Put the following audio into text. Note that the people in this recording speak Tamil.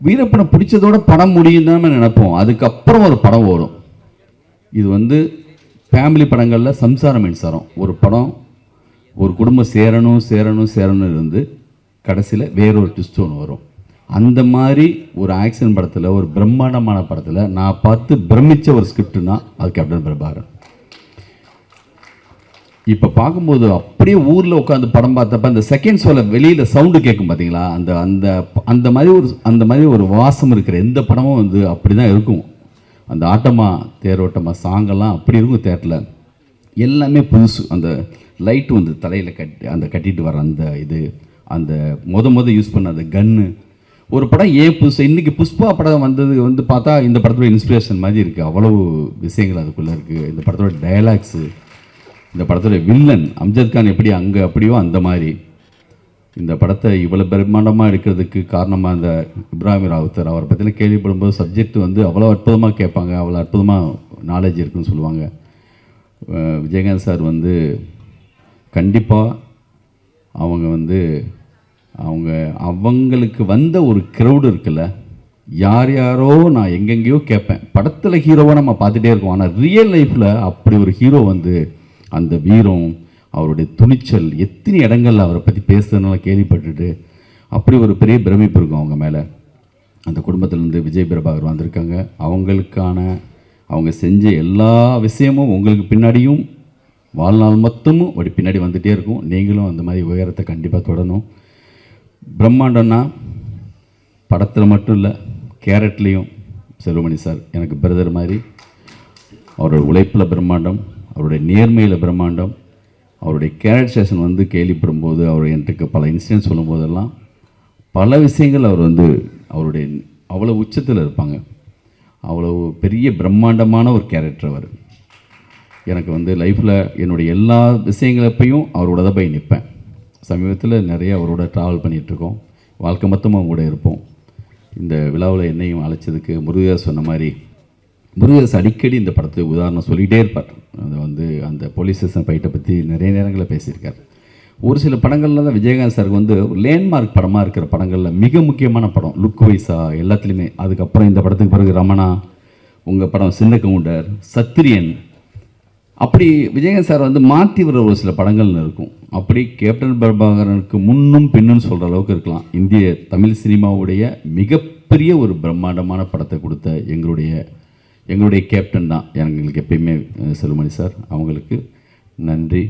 வீரப்பனை பிடிச்சதோட படம் முடியும் தான் நினைப்போம். அதுக்கப்புறம் ஒரு படம் வரும். இது வந்து ஃபேமிலி படங்களில் சம்சாரம் மின்சாரம் ஒரு படம், ஒரு குடும்பம் சேரணும் இருந்து கடைசியில் வேறொரு ட்விஸ்ட் ஒன்று வரும். அந்த மாதிரி ஒரு ஆக்ஷன் படத்தில், ஒரு பிரம்மாண்டமான படத்தில் நான் பார்த்து பிரமித்த ஒரு ஸ்கிரிப்டுனா அது கேப்டன் பிரபாகரன். இப்போ பார்க்கும்போது அப்படியே ஊரில் உட்காந்து படம் பார்த்தப்ப அந்த செகண்ட் ஷோவில் வெளியில் சவுண்டு கேட்கும் பார்த்தீங்களா, அந்த அந்த அந்த மாதிரி ஒரு வாசம் இருக்கிற எந்த படமும் வந்து அப்படி தான் இருக்கும். அந்த ஆட்டமாக தேரோட்டமாக சாங்கெல்லாம் அப்படி இருக்கும். தேட்டரில் எல்லாமே புதுசு. அந்த லைட்டு வந்து தலையில் கட்டிட்டு வர அந்த இது, அந்த மொத யூஸ் பண்ண அந்த கன்னு. ஒரு படம் ஏன் புதுசு, இன்றைக்கி புஷ்பா படம் வந்தது வந்து பார்த்தா இந்த படத்தோட இன்ஸ்பிரேஷன் மாதிரி இருக்குது. அவ்வளவு விஷயங்கள் அதுக்குள்ளே இருக்குது. இந்த படத்தோட டயலாக்ஸு, இந்த படத்தோட வில்லன் அம்ஜத் கான் எப்படி அங்கே அப்படியோ அந்த மாதிரி இந்த படத்தை இவ்வளோ பிரம்மாண்டமாக எடுக்கிறதுக்கு காரணமாக இந்த இப்ராஹிம் ராவுத்தர். அவரை பற்றிலாம் கேள்விப்படும்போது சப்ஜெக்ட் வந்து அவ்வளோ அற்புதமாக கேட்பாங்க, அவ்வளோ அற்புதமாக நாலேஜ் இருக்குன்னு சொல்லுவாங்க. விஜயகாந்த் சார் வந்து கண்டிப்பாக அவங்க வந்து அவங்களுக்கு வந்த ஒரு க்ரௌடு இருக்குல்ல, யாரோ நான் எங்கெங்கேயோ கேட்பேன். படத்தில் ஹீரோவாக நம்ம பார்த்துட்டே இருக்கோம். ஆனால் ரியல் லைஃப்பில் அப்படி ஒரு ஹீரோ வந்து அந்த வீரம், அவருடைய துணிச்சல், எத்தனை இடங்களில் அவரை பற்றி பேசுறதுனால கேள்விப்பட்டுட்டு அப்படி ஒரு பெரிய பிரமிப்பு இருக்கும் அவங்க மேலே. அந்த குடும்பத்திலேருந்து விஜய் பிரபாகர் வந்திருக்காங்க. அவங்க செஞ்ச எல்லா விஷயமும் உங்களுக்கு பின்னாடியும் வாழ்நாள் மொத்தமும் அப்படி பின்னாடி வந்துகிட்டே இருக்கும். நீங்களும் அந்த மாதிரி உயரத்தை கண்டிப்பாக தொடரணும். பிரம்மாண்டம்னா படத்தில் மட்டும் இல்லை, கேரட்லேயும் செல்வமணி சார் எனக்கு பிரதர் மாதிரி. அவரோட உழைப்பில் பிரம்மாண்டம், அவருடைய நேர்மையில் பிரம்மாண்டம். அவருடைய கேரக்டரைசேஷன் வந்து கேள்விப்படும்போது, அவர் எனக்கு பல இன்சிடென்ட்ஸ் சொல்லும்போதெல்லாம் பல விஷயங்கள் அவர் வந்து அவருடைய அவ்வளோ உச்சத்தில் இருப்பாங்க. அவ்வளோ பெரிய பிரம்மாண்டமான ஒரு கேரக்டர் அவர். எனக்கு வந்து லைஃப்பில் என்னுடைய எல்லா விஷயங்களப்பையும் அவரோட தான் போய் நிற்பேன். சமீபத்தில் நிறைய அவரோட ட்ராவல் பண்ணிகிட்ருக்கோம். வாழ்க்கை மொத்தமாக அவங்க கூட இருப்போம். இந்த விழாவில் என்னையும் அழைச்சதுக்கு முருகதாஸ் சொன்ன மாதிரி, முருகதாஸ் அடிக்கடி இந்த படத்தை உதாரணம் சொல்லிகிட்டே இருப்பார். அது வந்து அந்த போலீஸ் ஸ்டேஷன் ஃபைட்டை பற்றி நிறைய நேரங்களில் பேசியிருக்கார். ஒரு சில படங்களில் தான் விஜயகாந்த் சாருக்கு வந்து லேண்ட்மார்க் படமாக இருக்கிற படங்களில் மிக முக்கியமான படம், லுக் வைஸாக எல்லாத்துலேயுமே. அதுக்கப்புறம் இந்த படத்துக்கு பிறகு ரமணா, உங்கள் படம் சின்ன கவுண்டர், சத்திரியன், அப்படி விஜயகாந்த் சார் வந்து மாற்றி வர ஒரு சில படங்கள்னு இருக்கும். அப்படி கேப்டன் பிரபாகரனுக்கு முன்னும் பின்னும் சொல்கிற அளவுக்கு இருக்கலாம். இந்திய தமிழ் சினிமாவுடைய மிகப்பெரிய ஒரு பிரம்மாண்டமான படத்தை கொடுத்த எங்களுடைய கேப்டன் தான் எங்களுக்கு எப்பயுமே செல்வமணி சார். அவங்களுக்கு நன்றி.